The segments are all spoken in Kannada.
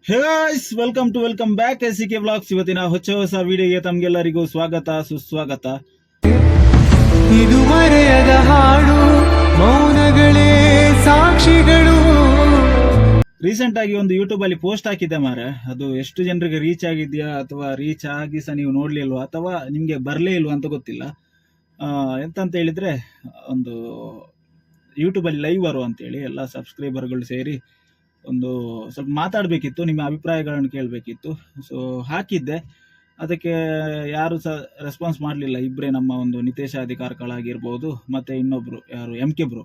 ಹೇ guys, welcome back SCK vlogs. ಇವತ್ತಿನ ಹೊಸ ವಿಡಿಯೋಗೆ ತಮ್ಗೆಲ್ಲರಿಗೂ ಸ್ವಾಗತ ಸುಸ್ವಾಗತ. ಇದು ಮರೆಯದ ಹಾಡು, ಮೌನಗಳೇ ಸಾಕ್ಷಿಗಳು. ರೀಸೆಂಟ್ ಆಗಿ ಒಂದು ಯೂಟ್ಯೂಬ್ ಅಲ್ಲಿ ಪೋಸ್ಟ್ ಹಾಕಿದ್ದೆ ಮಾರೆ. ಅದು ಎಷ್ಟು ಜನರಿಗೆ ರೀಚ್ ಆಗಿದ್ಯಾ ಅಥವಾ ರೀಚ್ ಆಗಿ ಸಹ ನೀವು ನೋಡ್ಲಿಲ್ವಾ ಅಥವಾ ನಿಮ್ಗೆ ಬರ್ಲೇ ಇಲ್ವಾ ಅಂತ ಗೊತ್ತಿಲ್ಲ. ಎಂತಂತ ಹೇಳಿದ್ರೆ, ಒಂದು ಯೂಟ್ಯೂಬ್ ಅಲ್ಲಿ ಲೈವ್ ಬರುವ ಅಂತೇಳಿ ಎಲ್ಲ ಸಬ್ಸ್ಕ್ರೈಬರ್ಗಳು ಸೇರಿ ಒಂದು ಸ್ವಲ್ಪ ಮಾತಾಡಬೇಕಿತ್ತು, ನಿಮ್ಮ ಅಭಿಪ್ರಾಯಗಳನ್ನು ಕೇಳಬೇಕಿತ್ತು. ಸೊ ಹಾಕಿದ್ದೆ, ಅದಕ್ಕೆ ಯಾರು ಸಹ ರೆಸ್ಪಾನ್ಸ್ ಮಾಡಲಿಲ್ಲ. ಇಬ್ಬರೇ ನಮ್ಮ ಒಂದು ನಿತೇಶ ಅಧಿಕಾರಿಗಳಾಗಿರ್ಬೋದು ಮತ್ತು ಇನ್ನೊಬ್ಬರು ಯಾರು MK ಬ್ರೋ,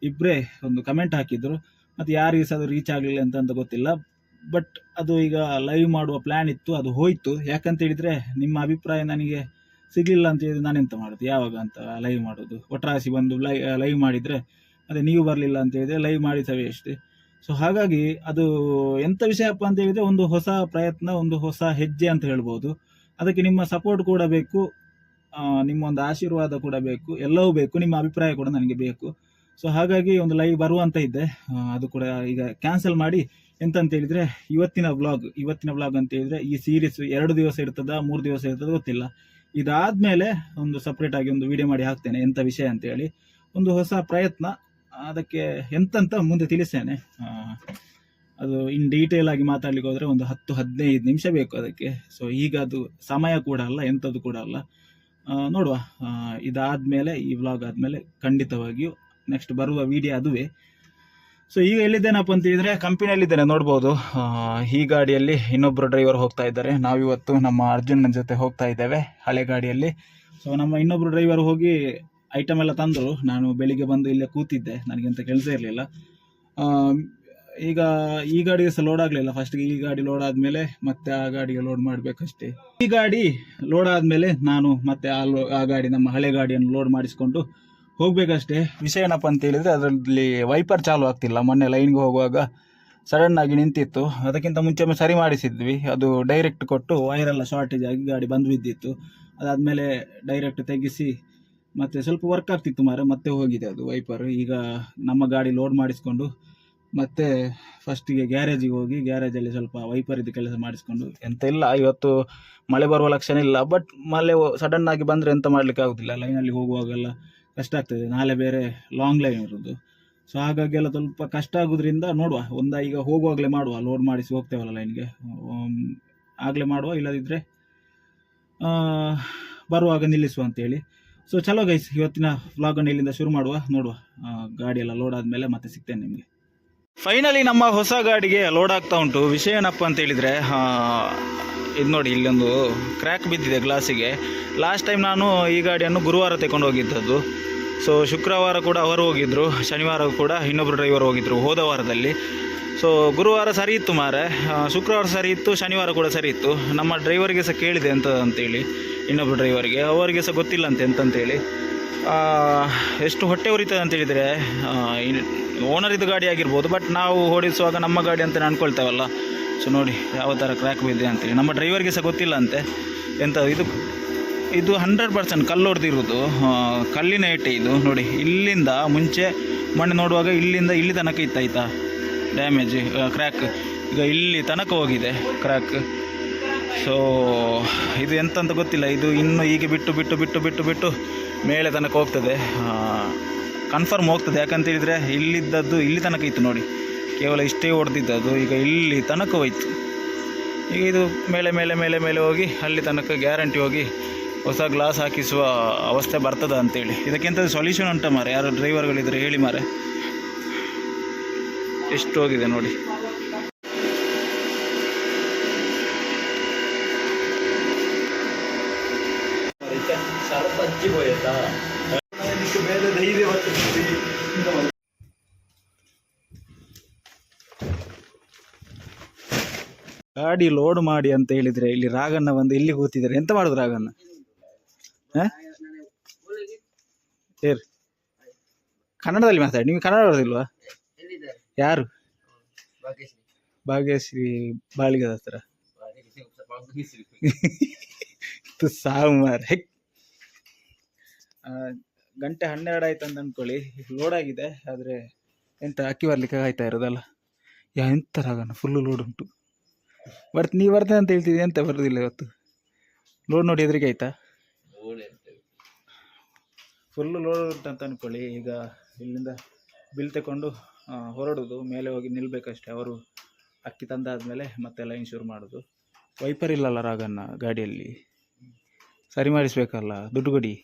ಇಬ್ಬರೇ ಒಂದು ಕಮೆಂಟ್ ಹಾಕಿದ್ರು. ಮತ್ತು ಯಾರಿಗೆ ಸಹ ಅದು ರೀಚ್ ಆಗಲಿಲ್ಲ ಅಂತ ಗೊತ್ತಿಲ್ಲ. ಬಟ್ ಅದು ಈಗ ಲೈವ್ ಮಾಡುವ ಪ್ಲ್ಯಾನ್ ಇತ್ತು, ಅದು ಹೋಯಿತು. ಯಾಕಂತ ಹೇಳಿದರೆ ನಿಮ್ಮ ಅಭಿಪ್ರಾಯ ನನಗೆ ಸಿಗಲಿಲ್ಲ ಅಂತ ಹೇಳಿದ್ರೆ ನಾನೆಂತ ಮಾಡೋದು, ಯಾವಾಗ ಅಂತ ಲೈವ್ ಮಾಡೋದು. ಒಟ್ರಾಸಿ ಬಂದು ಲೈವ್ ಮಾಡಿದರೆ ಅದೇ ನೀವು ಬರಲಿಲ್ಲ ಅಂತ ಹೇಳಿದರೆ ಲೈವ್ ಮಾಡಿಸವೇ ಅಷ್ಟೇ. ಸೊ ಹಾಗಾಗಿ ಅದು ಎಂಥ ವಿಷಯಪ್ಪ ಅಂತ ಹೇಳಿದ್ರೆ, ಒಂದು ಹೊಸ ಪ್ರಯತ್ನ, ಒಂದು ಹೊಸ ಹೆಜ್ಜೆ ಅಂತ ಹೇಳ್ಬೋದು. ಅದಕ್ಕೆ ನಿಮ್ಮ ಸಪೋರ್ಟ್ ಕೂಡ ಬೇಕು, ನಿಮ್ಮ ಒಂದು ಆಶೀರ್ವಾದ ಕೂಡ ಬೇಕು, ಎಲ್ಲವೂ ಬೇಕು. ನಿಮ್ಮ ಅಭಿಪ್ರಾಯ ಕೂಡ ನನಗೆ ಬೇಕು. ಸೊ ಹಾಗಾಗಿ ಒಂದು ಲೈವ್ ಬರುವಂತ ಇದ್ದೆ, ಅದು ಕೂಡ ಈಗ ಕ್ಯಾನ್ಸಲ್ ಮಾಡಿ. ಎಂತಂತ ಹೇಳಿದ್ರೆ, ಇವತ್ತಿನ ವ್ಲಾಗ್ ಅಂತ ಹೇಳಿದ್ರೆ, ಈ ಸೀರೀಸ್ 2 ದಿವಸ ಇರ್ತದ 3 ದಿವಸ ಇರ್ತದ ಗೊತ್ತಿಲ್ಲ. ಇದಾದ್ಮೇಲೆ ಒಂದು ಸಪ್ರೇಟ್ ಆಗಿ ಒಂದು ವಿಡಿಯೋ ಮಾಡಿ ಹಾಕ್ತೇನೆ, ಎಂಥ ವಿಷಯ ಅಂತ ಹೇಳಿ. ಒಂದು ಹೊಸ ಪ್ರಯತ್ನ, ಅದಕ್ಕೆ ಎಂತಂತ ಮುಂದೆ ತಿಳಿಸ್ತೇನೆ. ಅದು ಇನ್ ಡೀಟೇಲ್ ಆಗಿ ಮಾತಾಡ್ಲಿಕ್ಕೆ ಹೋದ್ರೆ ಒಂದು 10-15 ನಿಮಿಷ ಬೇಕು ಅದಕ್ಕೆ. ಸೊ ಈಗ ಅದು ಸಮಯ ಕೂಡ ಅಲ್ಲ, ಎಂಥದ್ದು ಕೂಡ ಅಲ್ಲ. ನೋಡುವ, ಇದಾದ್ಮೇಲೆ, ಈ ವ್ಲಾಗ್ ಆದ್ಮೇಲೆ ಖಂಡಿತವಾಗಿಯೂ ನೆಕ್ಸ್ಟ್ ಬರುವ ವಿಡಿಯೋ ಅದುವೇ. ಸೊ ಈಗ ಎಲ್ಲಿದ್ದೇನಪ್ಪ ಅಂತ ಹೇಳಿದ್ರೆ, ಕಂಪನಿಯಲ್ಲಿದ್ದೇನೆ, ನೋಡ್ಬೋದು. ಈ ಗಾಡಿಯಲ್ಲಿ ಇನ್ನೊಬ್ಬರು ಡ್ರೈವರ್ ಹೋಗ್ತಾ ಇದ್ದಾರೆ. ನಾವಿವತ್ತು ನಮ್ಮ ಅರ್ಜುನ್ ಜೊತೆ ಹೋಗ್ತಾ ಇದ್ದೇವೆ, ಹಳೆ ಗಾಡಿಯಲ್ಲಿ. ಸೊ ನಮ್ಮ ಇನ್ನೊಬ್ರು ಡ್ರೈವರ್ ಹೋಗಿ ಐಟಮ್ ಎಲ್ಲ ತಂದರು. ನಾನು ಬೆಳಿಗ್ಗೆ ಬಂದು ಇಲ್ಲೇ ಕೂತಿದ್ದೆ, ನನಗೆಂತ ಕೆಲಸ ಇರಲಿಲ್ಲ. ಈಗ ಈ ಗಾಡಿಗೆ ಸಹ ಲೋಡ್ ಆಗಲಿಲ್ಲ. ಫಸ್ಟ್ಗೆ ಈ ಗಾಡಿ ಲೋಡ್ ಆದಮೇಲೆ ಮತ್ತೆ ಆ ಗಾಡಿಗೆ ಲೋಡ್ ಮಾಡಬೇಕಷ್ಟೇ. ಈ ಗಾಡಿ ಲೋಡ್ ಆದಮೇಲೆ ನಾನು ಮತ್ತೆ ಆ ಗಾಡಿ, ನಮ್ಮ ಹಳೆ ಗಾಡಿಯನ್ನು ಲೋಡ್ ಮಾಡಿಸ್ಕೊಂಡು ಹೋಗ್ಬೇಕಷ್ಟೇ. ವಿಷಯ ಏನಪ್ಪ ಅಂತ ಹೇಳಿದರೆ, ಅದರಲ್ಲಿ ವೈಪರ್ ಚಾಲು ಆಗ್ತಿಲ್ಲ. ಮೊನ್ನೆ ಲೈನ್ಗೆ ಹೋಗುವಾಗ ಸಡನ್ ಆಗಿ ನಿಂತಿತ್ತು. ಅದಕ್ಕಿಂತ ಮುಂಚೆ ಸರಿ ಮಾಡಿಸಿದ್ವಿ, ಅದು ಡೈರೆಕ್ಟ್ ಕೊಟ್ಟು ವೈರೆಲ್ಲ ಶಾರ್ಟೇಜ್ ಆಗಿ ಗಾಡಿ ಬಂದು ಬಿದ್ದಿತ್ತು. ಅದಾದಮೇಲೆ ಡೈರೆಕ್ಟ್ ತೆಗಿಸಿ ಮತ್ತೆ ಸ್ವಲ್ಪ ವರ್ಕ್ ಆಗ್ತಿತ್ತು ಮತ್ತೆ ಹೋಗಿದೆ ಅದು ವೈಪರ್. ಈಗ ನಮ್ಮ ಗಾಡಿ ಲೋಡ್ ಮಾಡಿಸ್ಕೊಂಡು ಮತ್ತೆ ಫಸ್ಟಿಗೆ ಗ್ಯಾರೇಜಿಗೆ ಹೋಗಿ, ಗ್ಯಾರೇಜಲ್ಲಿ ಸ್ವಲ್ಪ ವೈಪರ್ ಇದ್ದು ಕೆಲಸ ಮಾಡಿಸ್ಕೊಂಡು, ಎಂತ ಇಲ್ಲ ಇವತ್ತು ಮಳೆ ಬರುವ ಲಕ್ಷಣ ಇಲ್ಲ. ಬಟ್ ಮಳೆ ಸಡನ್ ಆಗಿ ಬಂದರೆ ಎಂತ ಮಾಡಲಿಕ್ಕೆ ಆಗೋದಿಲ್ಲ, ಲೈನಲ್ಲಿ ಹೋಗುವಾಗೆಲ್ಲ ಕಷ್ಟ ಆಗ್ತದೆ. ನಾಳೆ ಬೇರೆ ಲಾಂಗ್ ಲೈನ್ ಇರೋದು. ಸೊ ಹಾಗಾಗಿ ಎಲ್ಲ ಸ್ವಲ್ಪ ಕಷ್ಟ ಆಗೋದ್ರಿಂದ ನೋಡುವ, ಈಗ ಹೋಗುವಾಗಲೇ ಮಾಡುವ, ಲೋಡ್ ಮಾಡಿಸಿ ಹೋಗ್ತೇವಲ್ಲ ಲೈನ್ಗೆ, ಆಗಲೇ ಮಾಡುವ. ಇಲ್ಲದಿದ್ದರೆ ಬರುವಾಗ ನಿಲ್ಲಿಸುವ ಅಂತೇಳಿ. ಸೊ ಚಲೋ ಗೈಸ್, ಇವತ್ತಿನ ವ್ಲಾಗನ್ನು ಇಲ್ಲಿಂದ ಶುರು ಮಾಡುವ. ನೋಡುವ, ಗಾಡಿ ಎಲ್ಲ ಲೋಡ್ ಆದಮೇಲೆ ಮತ್ತೆ ಸಿಗ್ತೇನೆ ನಿಮಗೆ. ಫೈನಲಿ ನಮ್ಮ ಹೊಸ ಗಾಡಿಗೆ ಲೋಡ್ ಆಗ್ತಾ ಉಂಟು. ವಿಷಯ ಏನಪ್ಪ ಅಂತ ಹೇಳಿದರೆ, ಇದು ನೋಡಿ, ಇಲ್ಲೊಂದು ಕ್ರ್ಯಾಕ್ ಬಿದ್ದಿದೆ ಗ್ಲಾಸಿಗೆ. ಲಾಸ್ಟ್ ಟೈಮ್ ನಾನು ಈ ಗಾಡಿಯನ್ನು ಗುರುವಾರ ತಗೊಂಡು ಹೋಗಿದ್ದದ್ದು. ಸೊ ಶುಕ್ರವಾರ ಕೂಡ ಅವರು ಹೋಗಿದ್ದರು, ಶನಿವಾರ ಕೂಡ ಇನ್ನೊಬ್ಬರು ಡ್ರೈವರ್ ಹೋಗಿದ್ದರು, ಹೋದ ವಾರದಲ್ಲಿ. ಸೊ ಗುರುವಾರ ಸರಿ ಇತ್ತು ಮಾರೆ, ಶುಕ್ರವಾರ ಸರಿ ಇತ್ತು, ಶನಿವಾರ ಕೂಡ ಸರಿ ಇತ್ತು. ನಮ್ಮ ಡ್ರೈವರ್ಗೆ ಸಹ ಕೇಳಿದೆ ಅಂತ ಅಂತೇಳಿ, ಇನ್ನೊಬ್ಬರು ಡ್ರೈವರ್ಗೆ, ಅವರಿಗೆ ಸಹ ಗೊತ್ತಿಲ್ಲ ಅಂತೇಳಿ. ಎಷ್ಟು ಹೊಟ್ಟೆ ಉರಿತದೆ ಅಂತೇಳಿದರೆ, ಓನರಿದ್ದು ಗಾಡಿ ಆಗಿರ್ಬೋದು, ಬಟ್ ನಾವು ಓಡಿಸುವಾಗ ನಮ್ಮ ಗಾಡಿ ಅಂತ ಅನ್ಕೊಳ್ತೇವಲ್ಲ. ಸೊ ನೋಡಿ ಯಾವ ಥರ ಕ್ರ್ಯಾಕ್ ಬಿದ್ದೆ ಅಂತೇಳಿ. ನಮ್ಮ ಡ್ರೈವರ್ಗೆ ಸಹ ಗೊತ್ತಿಲ್ಲ ಅಂತೆ. ಎಂತ ಇದು 100% ಕಲ್ಲು ಹೊಡೆದಿರೋದು, ಕಲ್ಲಿನ ಏಟೆ ಇದು. ನೋಡಿ, ಇಲ್ಲಿಂದ ಮುಂಚೆ ಮೊನ್ನೆ ನೋಡುವಾಗ ಇಲ್ಲಿ ತನಕ ಇತ್ತಾಯ್ತಾ ಡ್ಯಾಮೇಜ್, ಕ್ರ್ಯಾಕ್. ಈಗ ಇಲ್ಲಿ ತನಕ ಹೋಗಿದೆ ಕ್ರ್ಯಾಕ್. ಸೊ ಇದು ಎಂತಂತ ಗೊತ್ತಿಲ್ಲ. ಇದು ಇನ್ನು ಹೀಗೆ ಬಿಟ್ಟು ಮೇಲೆ ತನಕ ಹೋಗ್ತದೆ, ಕನ್ಫರ್ಮ್ ಹೋಗ್ತದೆ. ಯಾಕಂತೇಳಿದರೆ ಇಲ್ಲಿದ್ದದ್ದು ಇಲ್ಲಿ ತನಕ ಇತ್ತು ನೋಡಿ, ಕೇವಲ ಇಷ್ಟೇ ಹೊಡೆದಿದ್ದದು. ಈಗ ಇಲ್ಲಿ ತನಕ ಹೋಯ್ತು. ಈಗ ಇದು ಮೇಲೆ ಹೋಗಿ ಅಲ್ಲಿ ತನಕ ಗ್ಯಾರಂಟಿ ಹೋಗಿ ಹೊಸ ಗ್ಲಾಸ್ ಹಾಕಿಸುವ ಅವಸ್ಥೆ ಬರ್ತದ ಅಂತೇಳಿ. ಇದಕ್ಕೆಂತ ಸೊಲ್ಯೂಷನ್ ಉಂಟ ಮಾರೆ? ಯಾರು ಡ್ರೈವರ್ಗಳಿದ್ರೆ ಹೇಳಿ ಮಾರೆ. ಎಷ್ಟು ಹೋಗಿದೆ ನೋಡಿ. ಗಾಡಿ ಲೋಡ್ ಮಾಡಿ ಅಂತ ಹೇಳಿದ್ರೆ, ಇಲ್ಲಿ ರಾಗಣ್ಣ ಬಂದು ಇಲ್ಲಿ ಕೂತಿದ್ದಾರೆ. ಎಂತ ಮಾಡುದು ರಾಗಣ್ಣ? ಕನ್ನಡದಲ್ಲಿ ಮಾತಾಡಿ. ನೀವು ಕನ್ನಡ ಬರೋದಿಲ್ವಾ? ಯಾರು? ಭಾಗ್ಯಶ್ರೀ ಬಾಳಿಗದ ಹತ್ರ ಸಾವು ಮಾರ. ಗಂಟೆ 12 ಆಯ್ತು ಅಂತ ಅಂದ್ಕೊಳ್ಳಿ. ಲೋಡ್ ಆಗಿದೆ, ಆದರೆ ಎಂತ ಅಕ್ಕಿ ಬರ್ಲಿಕ್ಕೆ ಆಯ್ತಾ ಇರೋದಲ್ಲ. ಎಂತ ರಾಗಣ್ಣ, ಫುಲ್ಲು ಲೋಡ್ ಉಂಟು. ನೀವು ಬರ್ತೇನೆ ಅಂತ ಹೇಳ್ತಿದ್ದೆ, ಎಂತ ಬರೋದಿಲ್ಲ ಇವತ್ತು? ಲೋಡ್ ನೋಡಿ ಹೆದರಿಕೆ ಆಯ್ತಾ? ಫುಲ್ಲು ಲೋಡ್ ಉಂಟಂತ ಅಂದ್ಕೊಳ್ಳಿ. ಈಗ ಇಲ್ಲಿಂದ ಬಿಲ್ ತಗೊಂಡು ಹೊರಡೋದು, ಮೇಲೆ ಹೋಗಿ ನಿಲ್ಲಬೇಕಷ್ಟೆ. ಅವರು ಅಕ್ಕಿ ತಂದಾದ್ಮೇಲೆ ಮತ್ತೆ ಲೈನ್ ಶುರು ಮಾಡೋದು. ವೈಪರ್ ಇಲ್ಲಲ್ಲ ರಾಗನ್ನ ಗಾಡಿಯಲ್ಲಿ, ಸರಿ ಮಾಡಿಸ್ಬೇಕಲ್ಲ, ದುಡ್ಡು ಕೊಡಿ.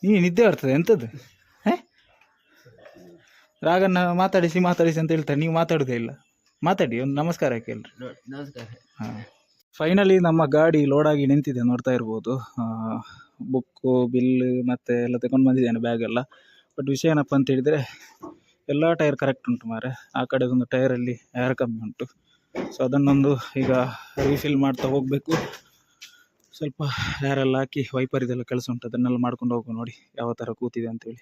ನೀನು ನಿದ್ದೆ ಬರ್ತದೆ ಎಂಥದ್ದು? ರಾಗನ್ನ ಮಾತಾಡಿಸಿ ಅಂತ ಹೇಳ್ತಾರೆ, ನೀವು ಮಾತಾಡೋದೇ ಇಲ್ಲ. ಮಾತಾಡಿ, ಒಂದು ನಮಸ್ಕಾರ ಕೇಳ್ರಿ. ನಮಸ್ಕಾರ. ಹಾಂ, ಫೈನಲಿ ನಮ್ಮ ಗಾಡಿ ಲೋಡಾಗಿ ನಿಂತಿದೆ, ನೋಡ್ತಾ ಇರ್ಬೋದು. ಬುಕ್ಕು, ಬಿಲ್ ಮತ್ತು ಎಲ್ಲ ತಗೊಂಡು ಬಂದಿದ್ದೇನೆ, ಬ್ಯಾಗೆಲ್ಲ. ಬಟ್ ವಿಷಯ ಏನಪ್ಪ ಅಂತ ಹೇಳಿದರೆ, ಎಲ್ಲ ಟೈರ್ ಕರೆಕ್ಟ್ ಉಂಟು ಮಾರೆ. ಆ ಕಡೆದೊಂದು ಟೈರಲ್ಲಿ ಏರ್ ಕಮ್ಮಿ ಉಂಟು. ಸೊ ಅದನ್ನೊಂದು ಈಗ ರೀಫಿಲ್ ಮಾಡ್ತಾ ಹೋಗಬೇಕು. ಸ್ವಲ್ಪ ಏರೆಲ್ಲ ಹಾಕಿ ವೈಪರ್ ಇದೆಲ್ಲ ಕೆಲಸ ಉಂಟು, ಅದನ್ನೆಲ್ಲ ಮಾಡ್ಕೊಂಡು ಹೋಗು. ನೋಡಿ ಯಾವ ಥರ ಕೂತಿದೆ ಅಂತೇಳಿ.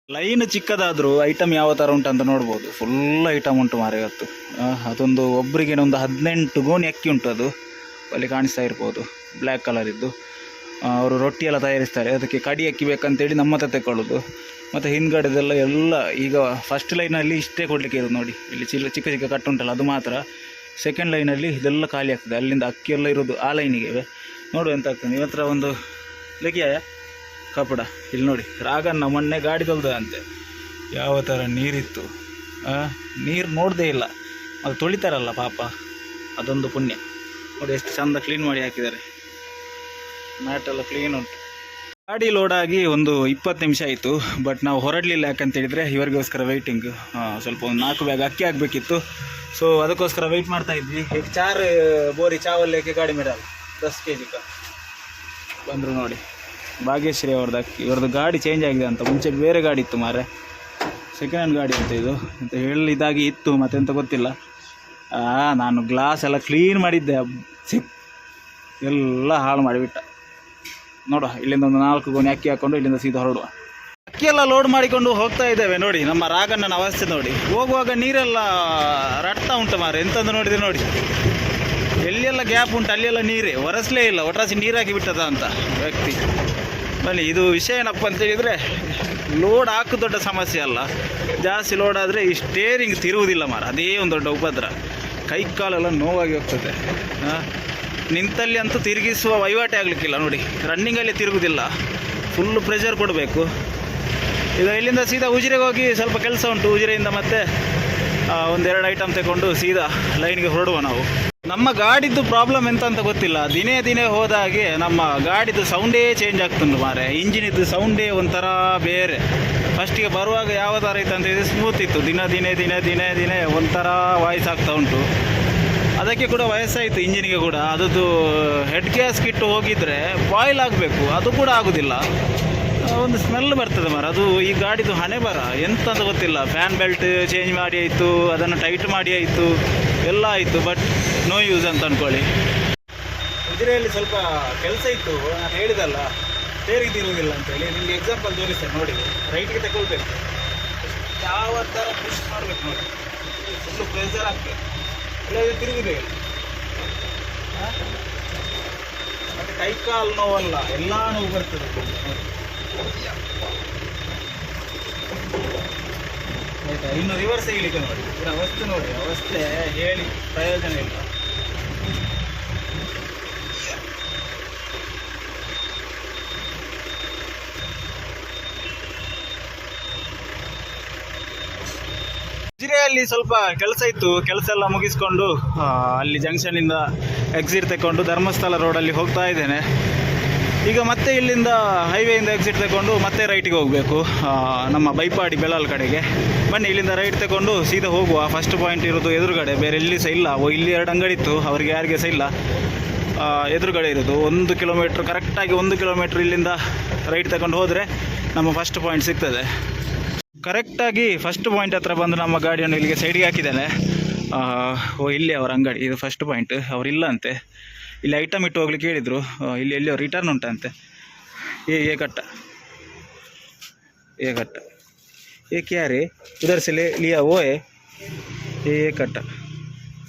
ಲೈನ್ ಚಿಕ್ಕದಾದರೂ ಐಟಮ್ ಯಾವ ಥರ ಉಂಟು ಅಂತ ನೋಡ್ಬೋದು. ಫುಲ್ ಐಟಮ್ ಉಂಟು ಮಾರೆ ಇವತ್ತು. ಅದೊಂದು ಒಬ್ಬರಿಗೆ ಒಂದು 18 ಗೋಣಿ ಅಕ್ಕಿ ಉಂಟು. ಅದು ಅಲ್ಲಿ ಕಾಣಿಸ್ತಾ ಇರ್ಬೋದು, ಬ್ಲ್ಯಾಕ್ ಕಲರ್ ಇದ್ದು. ಅವರು ರೊಟ್ಟಿ ಎಲ್ಲ ತಯಾರಿಸ್ತಾರೆ, ಅದಕ್ಕೆ ಕಡಿ ಅಕ್ಕಿ ಬೇಕಂತೇಳಿ ನಮ್ಮ ಹತ್ರ ತಗೊಳ್ಳೋದು. ಮತ್ತು ಹಿಂದ್ಗಡೆದೆಲ್ಲ ಎಲ್ಲ ಈಗ ಫಸ್ಟ್ ಲೈನಲ್ಲಿ ಇಷ್ಟೇ ಕೊಡಲಿಕ್ಕೆ ಇರೋದು ನೋಡಿ. ಇಲ್ಲಿ ಚಿಕ್ಕ ಚಿಕ್ಕ ಕಟ್ಟು ಉಂಟಲ್ಲ, ಅದು ಮಾತ್ರ. ಸೆಕೆಂಡ್ ಲೈನಲ್ಲಿ ಇದೆಲ್ಲ ಖಾಲಿ ಆಗ್ತದೆ. ಅಲ್ಲಿಂದ ಅಕ್ಕಿ ಎಲ್ಲ ಇರೋದು ಆ ಲೈನಿಗೆ. ನೋಡು ಎಂತ ಆಗ್ತದೆ. ಇವತ್ತರ ಒಂದು ಲೆಗಿಯಾಯ ಕಪಡ ಇಲ್ಲಿ ನೋಡಿ. ರಾಗನ್ನ ಮೊನ್ನೆ ಗಾಡಿ ತೊಳ್ದಂತೆ, ಯಾವ ಥರ ನೀರಿತ್ತು. ನೀರು ನೋಡದೇ ಇಲ್ಲ, ಅದು ತೊಳಿತಾರಲ್ಲ ಪಾಪ, ಅದೊಂದು ಪುಣ್ಯ. ನೋಡಿ ಎಷ್ಟು ಚಂದ ಕ್ಲೀನ್ ಮಾಡಿ ಹಾಕಿದ್ದಾರೆ, ಮ್ಯಾಟೆಲ್ಲ ಕ್ಲೀನ್ ಉಂಟು. ಗಾಡಿ ಲೋಡಾಗಿ ಒಂದು 20 ನಿಮಿಷ ಆಯಿತು. ಬಟ್ ನಾವು ಹೊರಡಲಿಲ್ಲ, ಯಾಕಂತೇಳಿದರೆ ಇವರಿಗೋಸ್ಕರ ವೆಯ್ಟಿಂಗ್. ಸ್ವಲ್ಪ ಒಂದು 4 ಬ್ಯಾಗ್ ಅಕ್ಕಿ ಆಗಬೇಕಿತ್ತು. ಸೊ ಅದಕ್ಕೋಸ್ಕರ ವೆಯ್ಟ್ ಮಾಡ್ತಾ ಇದ್ವಿ. ಈಗ 4 ಬೋರಿ ಚಾವಲ್ಯಕ್ಕೆ ಗಾಡಿ ಮೇಡಲ್ 10 kg ಬಂದರು ನೋಡಿ. ಭಾಗ್ಯಶ್ರೀ ಅವ್ರದ್ದು ಅಕ್ಕಿ. ಇವ್ರದ್ದು ಗಾಡಿ ಚೇಂಜ್ ಆಗಿದೆ ಅಂತ. ಮುಂಚೆ ಬೇರೆ ಗಾಡಿ ಇತ್ತು ಮಾರೆ, ಸೆಕೆಂಡ್ ಹ್ಯಾಂಡ್ ಗಾಡಿ ಅಂತ ಇದು ಅಂತ ಹೇಳಿದಾಗಿ ಇತ್ತು. ಮತ್ತೆಂತ ಗೊತ್ತಿಲ್ಲ. ನಾನು ಗ್ಲಾಸ್ ಎಲ್ಲ ಕ್ಲೀನ್ ಮಾಡಿದ್ದೆ, ಎಲ್ಲ ಹಾಳು ಮಾಡಿಬಿಟ್ಟ. ನೋಡುವ, ಇಲ್ಲಿಂದ ಒಂದು 4 ಗೋಣಿ ಅಕ್ಕಿ ಹಾಕ್ಕೊಂಡು ಇಲ್ಲಿಂದ ಸೀದಾ ಹೊರಡುವ. ಅಕ್ಕಿಯೆಲ್ಲ ಲೋಡ್ ಮಾಡಿಕೊಂಡು ಹೋಗ್ತಾ ಇದ್ದೇವೆ. ನೋಡಿ ನಮ್ಮ ರಾಗಣ್ಣನ ಅವಸ್ಥೆ ನೋಡಿ. ಹೋಗುವಾಗ ನೀರೆಲ್ಲ ರಟ್ತಾ ಉಂಟು ಮಾರೆ. ಎಂತಂದು ನೋಡಿದ್ರೆ ನೋಡಿ, ಎಲ್ಲಿಯೆಲ್ಲ ಗ್ಯಾಪ್ ಉಂಟು ಅಲ್ಲೆಲ್ಲ ನೀರೇ, ಒರೆಸಲೇ ಇಲ್ಲ. ಒಟ್ರಾಸಿ ನೀರು ಹಾಕಿ ಬಿಟ್ಟದ ಅಂತ ವ್ಯಕ್ತಿ. ಬನ್ನಿ, ಇದು ವಿಷಯ ಏನಪ್ಪ ಅಂತೇಳಿದರೆ, ಲೋಡ್ ಹಾಕು ದೊಡ್ಡ ಸಮಸ್ಯೆ ಅಲ್ಲ. ಜಾಸ್ತಿ ಲೋಡ್ ಆದರೆ ಈ ಸ್ಟೇರಿಂಗ್ ತಿರುವುದಿಲ್ಲ ಮಾರ, ಅದೇ ಒಂದು ದೊಡ್ಡ ಉಪದ್ರ. ಕೈ ಕಾಲೆಲ್ಲ ನೋವಾಗಿ ಹೋಗ್ತದೆ. ನಿಂತಲ್ಲಿ ಅಂತೂ ತಿರುಗಿಸುವ ವಹಿವಾಟೆ ಆಗಲಿಕ್ಕಿಲ್ಲ ನೋಡಿ. ರನ್ನಿಂಗಲ್ಲಿ ತಿರುಗುವುದಿಲ್ಲ, ಫುಲ್ಲು ಪ್ರೆಷರ್ ಕೊಡಬೇಕು. ಈಗ ಇಲ್ಲಿಂದ ಸೀದಾ ಉಜಿರೆಗೆ ಹೋಗಿ ಸ್ವಲ್ಪ ಕೆಲಸ ಉಂಟು. ಉಜಿರೆಯಿಂದ ಮತ್ತೆ 1-2 ಐಟಮ್ ತಗೊಂಡು ಸೀದಾ ಲೈನ್ಗೆ ಹೊರಡುವ ನಾವು. ನಮ್ಮ ಗಾಡಿದ್ದು ಪ್ರಾಬ್ಲಮ್ ಎಂತ ಅಂತ ಗೊತ್ತಿಲ್ಲ. ದಿನೇ ಹೋದ ಹಾಗೆ ನಮ್ಮ ಗಾಡಿದು ಸೌಂಡೇ ಚೇಂಜ್ ಆಗ್ತುಂಟು ಮಾರೆ. ಇಂಜಿನಿದ್ದು ಸೌಂಡೇ ಒಂಥರ ಬೇರೆ. ಫಸ್ಟಿಗೆ ಬರುವಾಗ ಯಾವ ಥರ ಇತ್ತು ಅಂತ ಹೇಳಿದ್ರೆ ಸ್ಮೂತ್ ಇತ್ತು. ದಿನೇ ಒಂಥರ ವಾಯ್ಸ್ ಆಗ್ತಾ ಉಂಟು. ಅದಕ್ಕೆ ಕೂಡ ವಯಸ್ಸಾಯಿತು ಇಂಜಿನಿಗೆ ಕೂಡ. ಅದದ್ದು ಹೆಡ್ ಗ್ಯಾಸ್ ಕಿಟ್ಟು ಹೋಗಿದ್ರೆ ಬಾಯ್ಲ್ ಆಗಬೇಕು, ಅದು ಕೂಡ ಆಗೋದಿಲ್ಲ. ಒಂದು ಸ್ಮೆಲ್ ಬರ್ತದೆ ಮಾರ. ಅದು ಈ ಗಾಡಿದು ಹಣೆ ಬರ ಎಂತ ಅಂತ ಗೊತ್ತಿಲ್ಲ. ಫ್ಯಾನ್ ಬೆಲ್ಟ್ ಚೇಂಜ್ ಮಾಡಿ ಆಯಿತು, ಅದನ್ನು ಟೈಟ್ ಮಾಡಿ ಆಯಿತು, ಎಲ್ಲ ಆಯಿತು. ಬಟ್ ನೋ ಯೂಸ್ ಅಂತ ಅಂದ್ಕೊಳ್ಳಿ. ಉಜಿರೆಯಲ್ಲಿ ಸ್ವಲ್ಪ ಕೆಲಸ ಇತ್ತು, ನಾನು ಹೇಳಿದಲ್ಲ ಸ್ಟೇರಿಂಗ್ ತಿರುವುದಿಲ್ಲ ಅಂತೇಳಿ. ನಿಮಗೆ ಎಕ್ಸಾಂಪಲ್ ತೋರಿಸ್ತೇನೆ ನೋಡಿ. ರೈಟ್ಗೆ ತಗೊಳ್ಬೇಕು, ಯಾವ ಥರ ಪುಷ್ ಮಾಡಬೇಕು ನೋಡಿ. ಫುಲ್ಲು ಪ್ರೆಷರ್ ಆಗ್ತದೆ, ಇಲ್ಲ ತಿರುಗುದೇ ಇಲ್ಲ. ಮತ್ತು ಕೈ ಕಾಲು ನೋವಲ್ಲ, ಎಲ್ಲ ನೋವು ಬರ್ತದೆ. ಆಯಿತಾ? ಇನ್ನು ರಿವರ್ಸ್ ಹೇಳಲಿಕ್ಕೆ ನೋಡಿ, ಇದರ ಅವಸ್ಥೆ ನೋಡಿ. ಅವಸ್ಥೆ ಹೇಳಿ ಪ್ರಯೋಜನ ಇಲ್ಲ. ಉಜಿರೆಯಲ್ಲಿ ಸ್ವಲ್ಪ ಕೆಲಸ ಇತ್ತು. ಕೆಲಸ ಎಲ್ಲ ಮುಗಿಸ್ಕೊಂಡು ಅಲ್ಲಿ ಜಂಕ್ಷನಿಂದ ಎಕ್ಸಿಟ್ ತಗೊಂಡು ಧರ್ಮಸ್ಥಳ ರೋಡಲ್ಲಿ ಹೋಗ್ತಾ ಇದ್ದೇನೆ. ಈಗ ಮತ್ತೆ ಇಲ್ಲಿಂದ ಹೈವೇಯಿಂದ ಎಕ್ಸಿಟ್ ತಗೊಂಡು ಮತ್ತೆ ರೈಟಿಗೆ ಹೋಗಬೇಕು, ನಮ್ಮ ಬೈಪಾಡಿ ಬೆಳಾಲ್ ಕಡೆಗೆ. ಬನ್ನಿ, ಇಲ್ಲಿಂದ ರೈಟ್ ತಗೊಂಡು ಸೀದಾ ಹೋಗುವ. ಫಸ್ಟ್ ಪಾಯಿಂಟ್ ಇರೋದು ಎದುರುಗಡೆ, ಬೇರೆ ಎಲ್ಲಿ ಸಹ ಇಲ್ಲ. ಇಲ್ಲಿ 2 ಅಂಗಡಿ ಇತ್ತು, ಅವರಿಗೆ ಯಾರಿಗೆ ಸಹ ಇಲ್ಲ. ಎದುರುಗಡೆ ಇರೋದು 1 ಕಿಲೋಮೀಟ್ರ್, ಕರೆಕ್ಟಾಗಿ 1 ಕಿಲೋಮೀಟ್ರ್ ಇಲ್ಲಿಂದ ರೈಟ್ ತಗೊಂಡು ಹೋದರೆ ನಮ್ಮ ಫಸ್ಟ್ ಪಾಯಿಂಟ್ ಸಿಗ್ತದೆ. ಕರೆಕ್ಟಾಗಿ ಫಸ್ಟ್ ಪಾಯಿಂಟ್ ಹತ್ರ ಬಂದು ನಮ್ಮ ಗಾಡಿಯನ್ನು ಇಲ್ಲಿಗೆ ಸೈಡಿಗೆ ಹಾಕಿದ್ದೇನೆ. ಇಲ್ಲಿ ಅವರ ಅಂಗಡಿ, ಇದು ಫಸ್ಟ್ ಪಾಯಿಂಟ್. ಅವರಿಲ್ಲ ಅಂತೆ. ಇಲ್ಲಿ ಐಟಮ್ ಇಟ್ಟು ಹೋಗ್ಲಿಕ್ಕೆ ಹೇಳಿದರು. ಇಲ್ಲಿ ಎಲ್ಲಿಯೋ ರಿಟರ್ನ್ ಉಂಟಂತೆ. ಏ ಕಟ್ಟ ಏ ಕ್ಯಾರೆ ಉದರ್ ಸೆ ಲಿಯಾ ಓಯೆ ಏ ಕಟ್ಟ.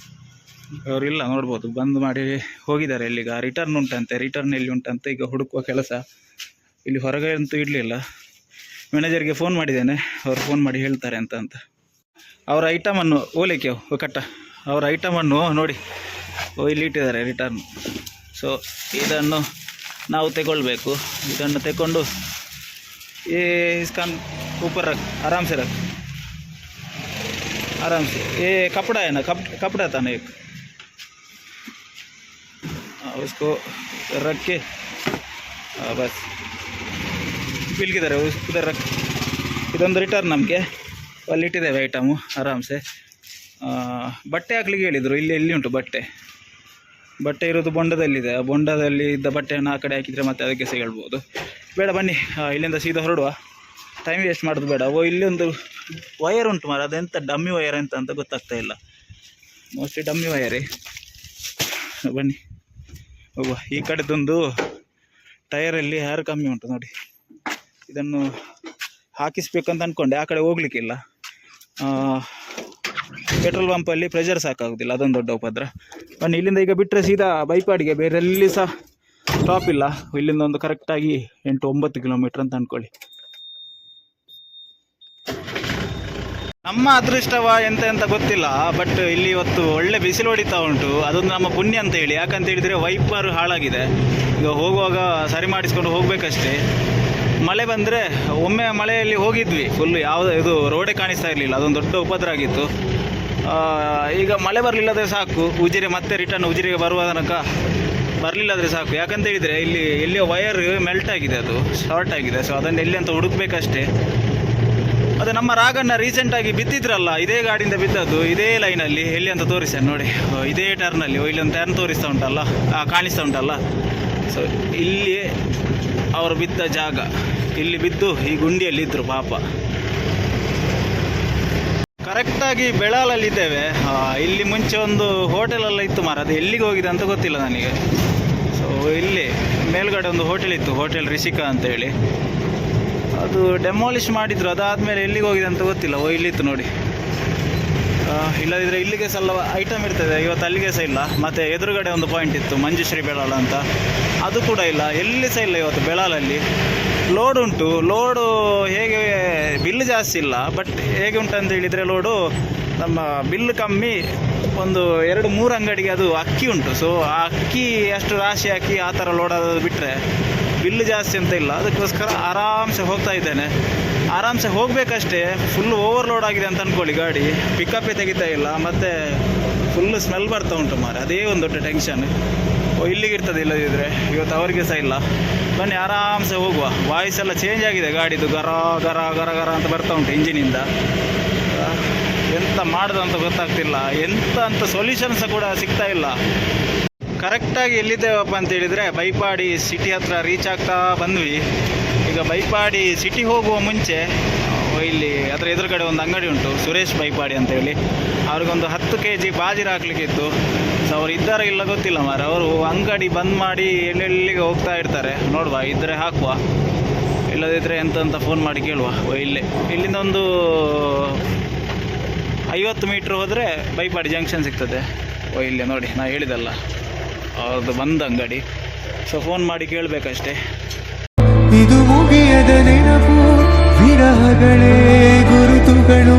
ಅವರಿಲ್ಲ, ನೋಡ್ಬೋದು. ಬಂದ್ ಮಾಡಿ ಹೋಗಿದ್ದಾರೆ. ಇಲ್ಲಿಗ ರಿಟರ್ನ್ ಉಂಟಂತೆ. ರಿಟರ್ನ್ ಎಲ್ಲಿ ಉಂಟಂತೆ ಈಗ ಹುಡುಕುವ ಕೆಲಸ. ಇಲ್ಲಿ ಹೊರಗೆ ಅಂತೂ ಇಡಲಿಲ್ಲ. ಮ್ಯಾನೇಜರ್ಗೆ ಫೋನ್ ಮಾಡಿದ್ದೇನೆ, ಅವರು ಫೋನ್ ಮಾಡಿ ಹೇಳ್ತಾರೆ ಅಂತ. ಅವರ ಐಟಮನ್ನು ಓಲೈಕೆ ಕಟ್ಟ ಅವರ ಐಟಮನ್ನು ನೋಡಿ ಇಲ್ಲಿ ಇಟ್ಟಿದ್ದಾರೆ ರಿಟರ್ನ್. ಸೊ ಇದನ್ನು ನಾವು ತಗೊಳ್ಬೇಕು. ಇದನ್ನು ತಗೊಂಡು इसकान ऊपर रख, आराम से रख, आराम से. ये कपड़ा है ना, कपड़ा था ना एक, उसको रख के बस बिल किधर है उधर रख. ಇದೊಂದು ರಿಟರ್ನ್ ನಮಗೆ ಅಲ್ಲಿ ಇಟ್ಟಿದ್ದೇವೆ ಐಟಮು ಆರಾಮ್ಸೆ. ಬಟ್ಟೆ ಹಾಕ್ಲಿಕ್ಕೆ ಹೇಳಿದರು. ಎಲ್ಲಿ ಉಂಟು ಬಟ್ಟೆ ಇರೋದು ಬೊಂಡದಲ್ಲಿದೆ. ಆ ಬೊಂಡದಲ್ಲಿ ಇದ್ದ ಬಟ್ಟೆಯನ್ನು ಆ ಕಡೆ ಹಾಕಿದರೆ ಮತ್ತೆ ಅದಕ್ಕೆ ಸಿಗಳ್ಬೋದು. ಬೇಡ ಬನ್ನಿ ಇಲ್ಲಿಂದ ಸೀದಾ ಹೊರಡುವ, ಟೈಮ್ ವೇಸ್ಟ್ ಮಾಡೋದು ಬೇಡ. ಇಲ್ಲಿ ಒಂದು ವಯರ್ ಉಂಟು ಮಾರ, ಅದೆಂತ ಡಮ್ಮಿ ವಯರ್ ಅಂತ ಗೊತ್ತಾಗ್ತಾ ಇಲ್ಲ. ಮೋಸ್ಟ್ಲಿ ಡಮ್ಮಿ ವಯರೇ. ಬನ್ನಿ ಹೋಗುವ. ಈ ಕಡೆದೊಂದು ಟಯರಲ್ಲಿ ಹೇರ್ ಕಮ್ಮಿ ಉಂಟು ನೋಡಿ, ಇದನ್ನು ಹಾಕಿಸ್ಬೇಕಂತ ಅಂದ್ಕೊಂಡೆ. ಆ ಕಡೆ ಹೋಗ್ಲಿಕ್ಕಿಲ್ಲ, ಪೆಟ್ರೋಲ್ ಪಂಪಲ್ಲಿ ಪ್ರೆಷರ್ ಸಾಕಾಗೋದಿಲ್ಲ, ಅದೊಂದು ದೊಡ್ಡ ಉಪದ್ರ. ಬನ್ನಿ ಇಲ್ಲಿಂದ ಈಗ ಬಿಟ್ಟರೆ ಸೀದಾ ಬೈಪಾಡಿಗೆ, ಬೇರೆ ಎಲ್ಲಿ ಸಹ ಸ್ಟಾಪ್ ಇಲ್ಲ. ಇಲ್ಲಿಂದ ಒಂದು ಕರೆಕ್ಟಾಗಿ 8-9 ಕಿಲೋಮೀಟ್ರ್ ಅಂತ ಅಂದ್ಕೊಳ್ಳಿ. ನಮ್ಮ ಅದೃಷ್ಟವ ಎಂತ ಗೊತ್ತಿಲ್ಲ, ಬಟ್ ಇಲ್ಲಿ ಇವತ್ತು ಒಳ್ಳೆ ಬಿಸಿಲು ಹೊಡಿತಾ ಉಂಟು. ಅದೊಂದು ನಮ್ಮ ಪುಣ್ಯ ಅಂತ ಹೇಳಿ. ಯಾಕಂತ ಹೇಳಿದರೆ ವೈಪರ್ ಹಾಳಾಗಿದೆ. ಈಗ ಹೋಗುವಾಗ ಸರಿ ಮಾಡಿಸ್ಕೊಂಡು ಹೋಗಬೇಕಷ್ಟೇ. ಮಳೆ ಬಂದರೆ, ಒಮ್ಮೆ ಮಳೆಯಲ್ಲಿ ಹೋಗಿದ್ವಿ, ಫುಲ್ ಇದು ರೋಡೇ ಕಾಣಿಸ್ತಾ ಇರಲಿಲ್ಲ. ಅದೊಂದು ದೊಡ್ಡ ಉಪದ್ರ ಆಗಿತ್ತು. ಈಗ ಮಳೆ ಬರಲಿಲ್ಲದ್ರೆ ಸಾಕು, ಉಜಿರೆ ಮತ್ತೆ ರಿಟರ್ನ್ ಉಜಿರೆಗೆ ಬರುವ ತನಕ ಬರಲಿಲ್ಲಾದರೆ ಸಾಕು. ಯಾಕಂತ ಹೇಳಿದರೆ ಇಲ್ಲಿ ಎಲ್ಲಿಯೋ ವಯರ್ ಮೆಲ್ಟ್ ಆಗಿದೆ, ಅದು ಶಾರ್ಟ್ ಆಗಿದೆ. ಸೊ ಅದನ್ನು ಎಲ್ಲಿ ಅಂತ ಹುಡುಕ್ಬೇಕಷ್ಟೇ. ಅದು ನಮ್ಮ ರಾಗಣ್ಣ ರೀಸೆಂಟಾಗಿ ಬಿದ್ದಿದ್ರಲ್ಲ, ಇದೇ ಗಾಡಿಯಿಂದ ಬಿದ್ದದ್ದು, ಇದೇ ಲೈನಲ್ಲಿ. ಎಲ್ಲಿ ಅಂತ ತೋರಿಸ್ತಾನೆ ನೋಡಿ, ಇದೇ ಟರ್ನಲ್ಲಿ. ಇಲ್ಲೊಂದು ಟರ್ನ್ ತೋರಿಸ್ತಾ ಉಂಟಲ್ಲ, ಕಾಣಿಸ್ತಾ ಉಂಟಲ್ಲ. ಸೊ ಇಲ್ಲಿ ಅವರು ಬಿದ್ದ ಜಾಗ, ಇಲ್ಲಿ ಬಿದ್ದು ಈ ಗುಂಡಿಯಲ್ಲಿದ್ದರು ಪಾಪ. ಕರೆಕ್ಟಾಗಿ ಬೆಳಾಲಲ್ಲಿದ್ದೇವೆ. ಇಲ್ಲಿ ಮುಂಚೆ ಒಂದು ಹೋಟೆಲೆಲ್ಲ ಇತ್ತು ಮಾರ, ಅದು ಎಲ್ಲಿಗೆ ಹೋಗಿದೆ ಅಂತ ಗೊತ್ತಿಲ್ಲ ನನಗೆ. ಸೊ ಇಲ್ಲಿ ಮೇಲ್ಗಡೆ ಒಂದು ಹೋಟೆಲ್ ಇತ್ತು, ಹೋಟೆಲ್ ರಿಷಿಕಾ ಅಂತೇಳಿ. ಅದು ಡೆಮಾಲಿಷ್ ಮಾಡಿದ್ರು. ಅದಾದಮೇಲೆ ಎಲ್ಲಿಗೆ ಹೋಗಿದೆ ಅಂತ ಗೊತ್ತಿಲ್ಲ. ಇಲ್ಲಿತ್ತು ನೋಡಿ. ಇಲ್ಲದಿದ್ದರೆ ಇಲ್ಲಿಗೆ ಸಹ ಐಟಮ್ ಇರ್ತದೆ. ಇವತ್ತು ಅಲ್ಲಿಗೆ ಸಹ ಇಲ್ಲ. ಮತ್ತು ಎದುರುಗಡೆ ಒಂದು ಪಾಯಿಂಟ್ ಇತ್ತು, ಮಂಜುಶ್ರೀ ಬೆಳಾಲ ಅಂತ, ಅದು ಕೂಡ ಇಲ್ಲ. ಎಲ್ಲಿ ಸಹ ಇಲ್ಲ ಇವತ್ತು ಬೆಳಾಲಲ್ಲಿ. ಲೋಡ್ ಉಂಟು, ಲೋಡು ಹೇಗೆ, ಬಿಲ್ ಜಾಸ್ತಿ ಇಲ್ಲ. ಬಟ್ ಹೇಗೆ ಉಂಟಂತ ಹೇಳಿದರೆ ಲೋಡು ನಮ್ಮ ಬಿಲ್ ಕಮ್ಮಿ. ಒಂದು 2-3 ಅಂಗಡಿಗೆ ಅದು ಅಕ್ಕಿ ಉಂಟು. ಸೊ ಆ ಅಕ್ಕಿ ಅಷ್ಟು ರಾಶಿ ಹಾಕಿ ಆ ಥರ ಲೋಡ್ ಆಗೋದು ಬಿಟ್ಟರೆ ಬಿಲ್ ಜಾಸ್ತಿ ಅಂತ ಇಲ್ಲ. ಅದಕ್ಕೋಸ್ಕರ ಆರಾಮ್ಸೆ ಹೋಗ್ತಾ ಇದ್ದೇನೆ. ಆರಾಮ್ಸೆ ಹೋಗಬೇಕಷ್ಟೇ. ಫುಲ್ ಓವರ್ಲೋಡ್ ಆಗಿದೆ ಅಂತ ಅಂದ್ಕೊಳ್ಳಿ ಗಾಡಿ, ಪಿಕಪ್ಪೇ ತೆಗಿತಾ ಇಲ್ಲ. ಮತ್ತು ಫುಲ್ಲು ಸ್ಮೆಲ್ ಬರ್ತಾ ಉಂಟು ಮಾರೆ, ಅದೇ ಒಂದು ದೊಡ್ಡ ಟೆನ್ಷನ್. ಇಲ್ಲಿಗಿರ್ತದೆ, ಇಲ್ಲದಿದ್ದರೆ ಇವತ್ತು ಅವರಿಗೆ ಸಹ ಇಲ್ಲ. ಬನ್ನಿ ಆರಾಮ್ಸೆ ಹೋಗುವ. ವಾಯ್ಸ್ ಎಲ್ಲ ಚೇಂಜ್ ಆಗಿದೆ ಗಾಡಿದು, ಗರ ಗರ ಗರ ಗರ ಅಂತ ಬರ್ತಾ ಉಂಟು ಇಂಜಿನಿಂದ. ಎಂತ ಮಾಡೋದು ಅಂತ ಗೊತ್ತಾಗ್ತಿಲ್ಲ, ಎಂತ ಅಂತ ಸೊಲ್ಯೂಷನ್ ಸಹ ಕೂಡ ಸಿಗ್ತಾ ಇಲ್ಲ. ಕರೆಕ್ಟಾಗಿ ಎಲ್ಲಿದ್ದೇವಪ್ಪ ಅಂತ ಹೇಳಿದರೆ ಬೈಪಾಡಿ ಸಿಟಿ ಹತ್ರ ರೀಚ್ ಆಗ್ತಾ ಬಂದ್ವಿ. ಈಗ ಬೈಪಾಡಿ ಸಿಟಿ ಹೋಗುವ ಮುಂಚೆ ಇಲ್ಲಿ ಅದರ ಎದುರುಗಡೆ ಒಂದು ಅಂಗಡಿ ಉಂಟು, ಸುರೇಶ್ ಬೈಪಾಡಿ ಅಂತೇಳಿ. ಅವ್ರಿಗೊಂದು 10 kg ಬಾಜಿರ ಹಾಕ್ಲಿಕ್ಕಿತ್ತು. ಸೊ ಅವ್ರು ಇದ್ದಾರೆ ಇಲ್ಲ ಗೊತ್ತಿಲ್ಲ ಮಾರೆ. ಅವರು ಅಂಗಡಿ ಬಂದ್ ಮಾಡಿ ಎಲ್ಲೆಲ್ಲಿಗೆ ಹೋಗ್ತಾ ಇರ್ತಾರೆ. ನೋಡುವ, ಇದ್ದರೆ ಹಾಕುವ, ಇಲ್ಲದಿದ್ದರೆ ಎಂತ ಫೋನ್ ಮಾಡಿ ಕೇಳುವ. ಇಲ್ಲಿಂದ ಒಂದು 50 ಮೀಟ್ರ್ ಹೋದರೆ ಬೈಪಾಡಿ ಜಂಕ್ಷನ್ ಸಿಗ್ತದೆ. ಇಲ್ಲಿ ನೋಡಿ, ನಾ ಹೇಳಿದಲ್ಲ ಅವ್ರದ್ದು ಬಂದ ಅಂಗಡಿ. ಸೊ ಫೋನ್ ಮಾಡಿ ಕೇಳಬೇಕಷ್ಟೇ. ಇದು ಮುಗಿಯದ ನೆನಪು, ವಿರಹಗಳೇ ಗುರುತುಗಳು.